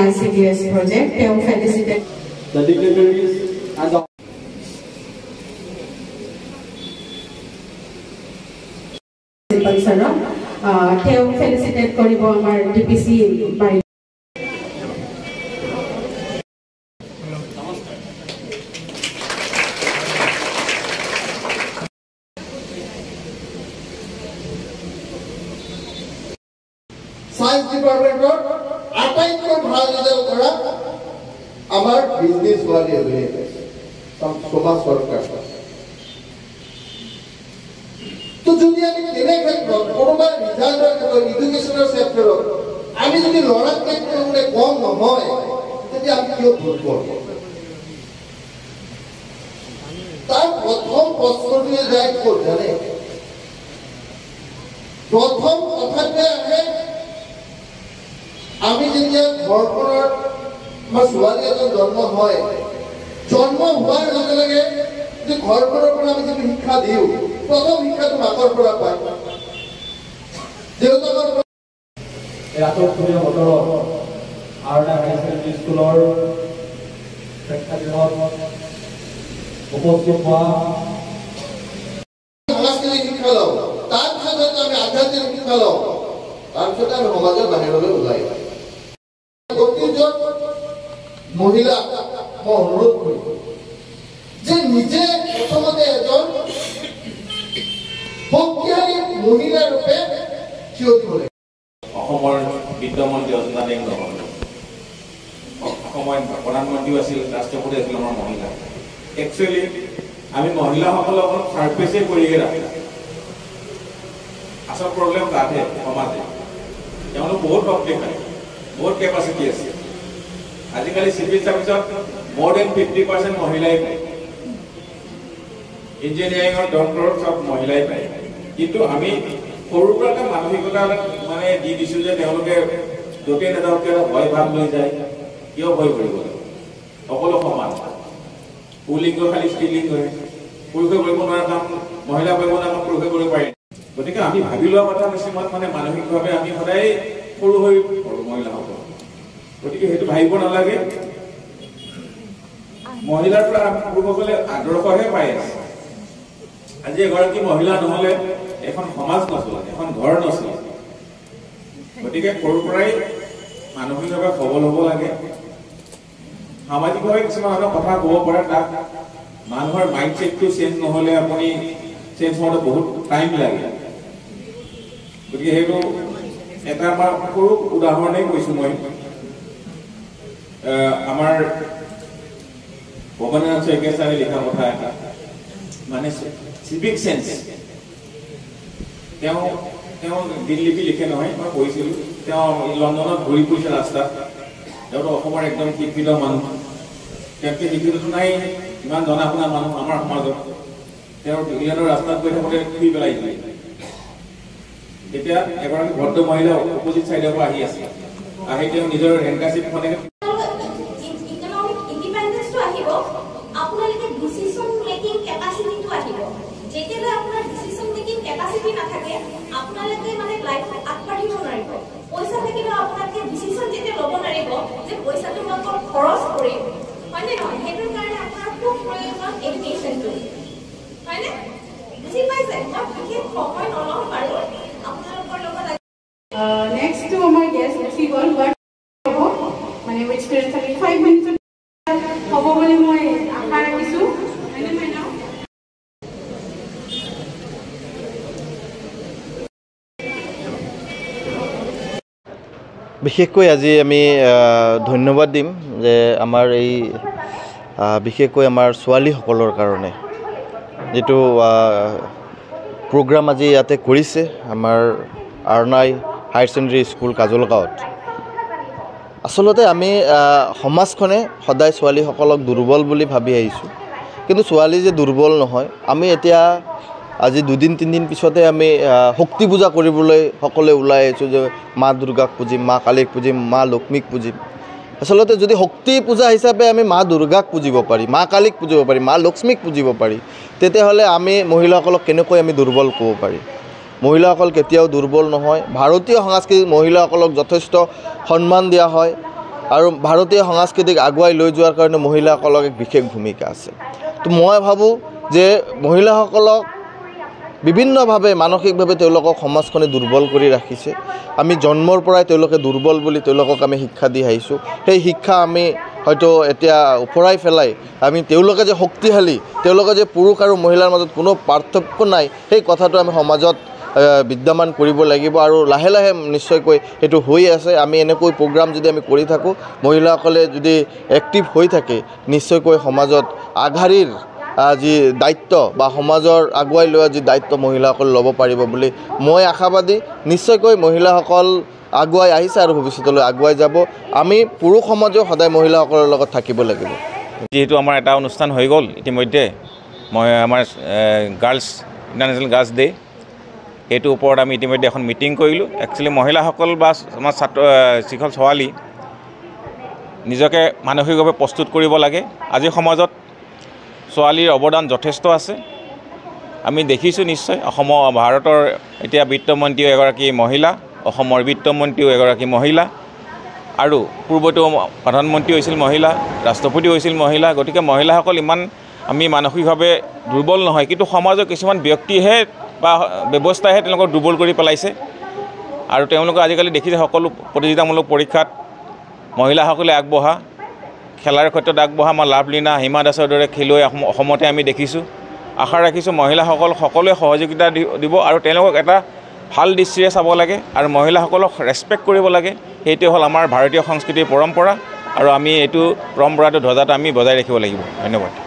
ICDS project. They felicitate the dignitaries and the felicitate koribo amar DPC by Science department আটাইতকৈ ভাল result কৰা আমাৰ business ওয়ালি আছে সমাজ সৰকাৰ তো যদি আমি তেনে ক্ষেত্ৰত কোনোবা ৰিজাল্টৰ ক্ষেত্ৰত এডুকেশ্যনৰ ক্ষেত্ৰত আমি যদি লৰাক ক্ষেত্ৰতে কম নহয় তেতিয়া আমি কিয় ভুল কৰোঁ তাৰ প্ৰথম প্ৰশ্নটোৱে যায় ক'ত জানে প্ৰথম কথাটোৱে আহে আমি যেতিয়া ঘৰখনৰ আমাৰ ছোৱালী এজন জন্ম হয় জন্ম হোৱাৰ লগে লগে যে ঘৰখনৰ পৰা আমি যদি শিক্ষা দিওঁ প্ৰথম শিক্ষাটো মাকৰ পৰা পায় দেউতাকৰ ৰাতপুৰীয়া বতৰত আৰনা হাই ছেকেণ্ডাৰী স্কুলৰ প্ৰেক্ষাগৃহত উপস্থিত হোৱা সাংস্কৃতিক শিক্ষা লওঁ তাৰপিছত আমি আধ্যাত্মিক শিক্ষা লওঁ তাৰপিছত আমি সমাজৰ বাহিৰলৈ ওলাই প্ৰতিজন মহিলা মই অনুৰোধ কৰিম যে নিজে প্ৰথমতে এজন শক্তিশালী মহিলা ৰূপে থিয় দিব লাগে অসমৰ বিদ্যমন যোজনা দেশ নহয় অসমৰ প্ৰধানমন্ত্ৰীও আছিল ৰাষ্ট্ৰপতি আছিল আমাৰ মহিলা একচুৱেলি আমি মহিলাসকলক চাৰ্ভিচে কৰিয়ে ৰাখি আচল প্ৰব্লেম তাতে সমাজে তেওঁলোক বহুত শক্তি পায় বহুত কেপাচিটি আছে আজিকালি চিভিল চাৰ্ভিচত more than 50% মহিলাই পায় ইঞ্জিনিয়াৰিঙৰ ডক্টৰ সব মহিলাই পায় কিন্তু আমি সৰুৰ পৰা মানসিকতা মানে দি দিছো যে তেওঁলোকে য'তে নেযাওক ভয় ভাৱ লৈ যায় কিয় ভয় কৰিব সকলো সমান পুলিংগ খালি স্ত্ৰীলিংগ পুৰুষে কৰিব নোৱাৰা কাম মহিলা কৰিব নোৱাৰা কাম পুৰুষে কৰিব পাৰে গতিকে আমি ভাবি লোৱা কথা নিচিনাত মানে মানসিকভাৱে আমি সদায় সৰু হৈ পৰোঁ মহিলাসকল গতিকে সেইটো ভাবিব নালাগে মহিলাৰ পৰা পুৰুষসকলে আদৰ্শহে পাই আছে আজি এগৰাকী মহিলা নহ'লে এখন সমাজ নচলে এখন ঘৰ নচলে গতিকে সৰুৰ পৰাই মানসিকভাৱে সবল হ'ব লাগে সামাজিকভাৱে কিছুমান কথা ক'ব পাৰে তাক মানুহৰ মাইণ্ডছেটটো চেঞ্জ নহ'লে আপুনি চেঞ্জ হওঁতে বহুত টাইম লাগে গতিকে সেইটো এটা আমাৰ সৰু উদাহৰণেই কৈছোঁ মই আমাৰ ভৱনাথ শইকীয়া ছাৰে লিখা কথা এটা মানে চিভিক চেন্স তেওঁ দিল্লীপি লিখে নহয় মই পঢ়িছিলোঁ তেওঁ লণ্ডনত ঘূৰি ফুৰিছে ৰাস্তাত তেওঁতো অসমৰ একদম শিক্ষিত মানুহ তেওঁতকৈ শিক্ষিতটো নাই ইমান জনা শুনা মানুহ আমাৰ সমাজত তেওঁৰ ইংলেণ্ডৰ ৰাস্তাত গৈ থাকোঁতে শুই পেলাই দিলে এতিয়া এগৰাকী ভদ্ৰ মহিলা অপজিট চাইডৰ পৰা আহি আছে আহি তেওঁ নিজৰ হেণ্ডকাচিপখনে আপোনালোকে ডিসিশন মেকিং ক্যাপাসিটিটো আহিব যেতিয়ালৈ আপোনাৰ ডিসিশন মেকিং ক্যাপাসিটি নাথাকে আপোনালোকে মানে লাইফত আগবাঢ়িব নোৱাৰিব পইচা থাকিলে আপোনালোকে ডিসিশন যেতিয়া ল'ব নোৱাৰিব যে পইচাটো মই খৰচ কৰিম হয়নে নহয় সেইটোৰ কাৰণে আপোনাৰ খুব প্ৰয়োজন এডুকেশ্যনটো হয়নে বুজি পাইছে মই বিশেষ সময় নলওঁ বাৰু আপোনালোকৰ লগত next to my guest she will but মানে which is 35 minutes হ'ব বুলি মই আশা ৰাখিছো হয়নে মেডাম বিশেষকৈ আজি আমি ধন্যবাদ দিম যে আমাৰ এই বিশেষকৈ আমাৰ ছোৱালীসকলৰ কাৰণে যেটো প্ৰগ্ৰাম আজি ইয়াতে কৰিছে আমাৰ আৰনাই হায়াৰ ছেকেণ্ডাৰী স্কুল কাজলগাঁৱত আসলতে আমি সমাজখনে সদায় ছোৱালীসকলক দুৰ্বল বুলি ভাবি আহিছোঁ কিন্তু ছোৱালী যে দুৰ্বল নহয় আমি এতিয়া আজি দুদিন তিনিদিন পিছতে আমি শক্তি পূজা কৰিবলৈ সকলোৱে ওলাই আহিছোঁ যে মা দুৰ্গাক পুজিম মা কালীক পুজিম মা লক্ষ্মীক পুজিম আসলতে যদি শক্তি পূজা হিচাপে আমি মা দুৰ্গাক পুজিব পাৰি মা কালীক পুজিব পাৰি মা লক্ষ্মীক পুজিব পাৰি তেতিয়াহ'লে আমি মহিলাসকলক কেনেকৈ আমি দুৰ্বল ক'ব পাৰি মহিলাসকল কেতিয়াও দুৰ্বল নহয় ভাৰতীয় সংস্কৃতিত মহিলাসকলক যথেষ্ট সন্মান দিয়া হয় আৰু ভাৰতীয় সংস্কৃতিক আগুৱাই লৈ যোৱাৰ কাৰণে মহিলাসকলৰ এক বিশেষ ভূমিকা আছে। তো মই ভাবোঁ যে মহিলাসকলক বিভিন্নভাৱে মানসিকভাৱে তেওঁলোকক সমাজখনে দুৰ্বল কৰি ৰাখিছে। আমি জন্মৰ পৰাই তেওঁলোকে দুৰ্বল বুলি তেওঁলোকক আমি শিক্ষা দি আহিছোঁ। সেই শিক্ষা আমি হয়তো এতিয়া ওফৰাই পেলাই আমি তেওঁলোকে যে শক্তিশালী, তেওঁলোকে যে পুৰুষ আৰু মহিলাৰ মাজত কোনো পাৰ্থক্য নাই, সেই কথাটো আমি সমাজত বিদ্যমান কৰিব লাগিব আৰু লাহে লাহে নিশ্চয়কৈ সেইটো হৈ আছে। আমি এনেকৈ প্ৰগ্ৰাম যদি আমি কৰি থাকোঁ, মহিলাসকলে যদি এক্টিভ হৈ থাকে, নিশ্চয়কৈ সমাজত আগশাৰীৰ যি দায়িত্ব বা সমাজৰ আগুৱাই লোৱা যি দায়িত্ব মহিলাসকল ল'ব পাৰিব বুলি মই আশাবাদী। নিশ্চয়কৈ মহিলাসকল আগুৱাই আহিছে আৰু ভৱিষ্যতলৈ আগুৱাই যাব। আমি পুৰুষ সমাজেও সদায় মহিলাসকলৰ লগত থাকিব লাগিব। যিহেতু আমাৰ এটা অনুষ্ঠান হৈ গ'ল ইতিমধ্যে, মই আমাৰ গাৰ্লছ ইণ্টাৰনেশ্যনেল গাৰ্লছ ডে, এইটোৰ ওপৰত আমি ইতিমধ্যে এখন মিটিং কৰিলোঁ। একচুৱেলি মহিলাসকল বা আমাৰ যিসকল ছোৱালী নিজকে মানসিকভাৱে প্ৰস্তুত কৰিব লাগে। আজিৰ সমাজত ছোৱালীৰ অৱদান যথেষ্ট আছে। আমি দেখিছোঁ নিশ্চয় ভাৰতৰ এতিয়া বিত্তমন্ত্ৰীও এগৰাকী মহিলা, অসমৰ বিত্তমন্ত্ৰীও এগৰাকী মহিলা, আৰু পূৰ্বতো প্ৰধানমন্ত্ৰী হৈছিল মহিলা, ৰাষ্ট্ৰপতি হৈছিল মহিলা। গতিকে মহিলাসকল ইমান আমি মানসিকভাৱে দুৰ্বল নহয়, কিন্তু সমাজৰ কিছুমান ব্যক্তিহে বা ব্যৱস্থাইহে তেওঁলোকক দুৰ্বল কৰি পেলাইছে। আৰু তেওঁলোকে আজিকালি দেখিছে সকলো প্ৰতিযোগিতামূলক পৰীক্ষাত মহিলাসকলে আগবঢ়া, খেলাৰ ক্ষেত্ৰত আগবঢ়া। আমাৰ লাভলীনা, হিমা দাসৰ দৰে খেলুৱৈ অসমতে আমি দেখিছোঁ। আশা ৰাখিছোঁ মহিলাসকল সকলোৱে সহযোগিতা দিব আৰু তেওঁলোকক এটা ভাল দৃষ্টিৰে চাব লাগে আৰু মহিলাসকলক ৰেচপেক্ট কৰিব লাগে। সেইটোৱে হ'ল আমাৰ ভাৰতীয় সংস্কৃতিৰ পৰম্পৰা আৰু আমি এইটো পৰম্পৰাটো ধ্বজাটো আমি বজাই ৰাখিব লাগিব। ধন্যবাদ।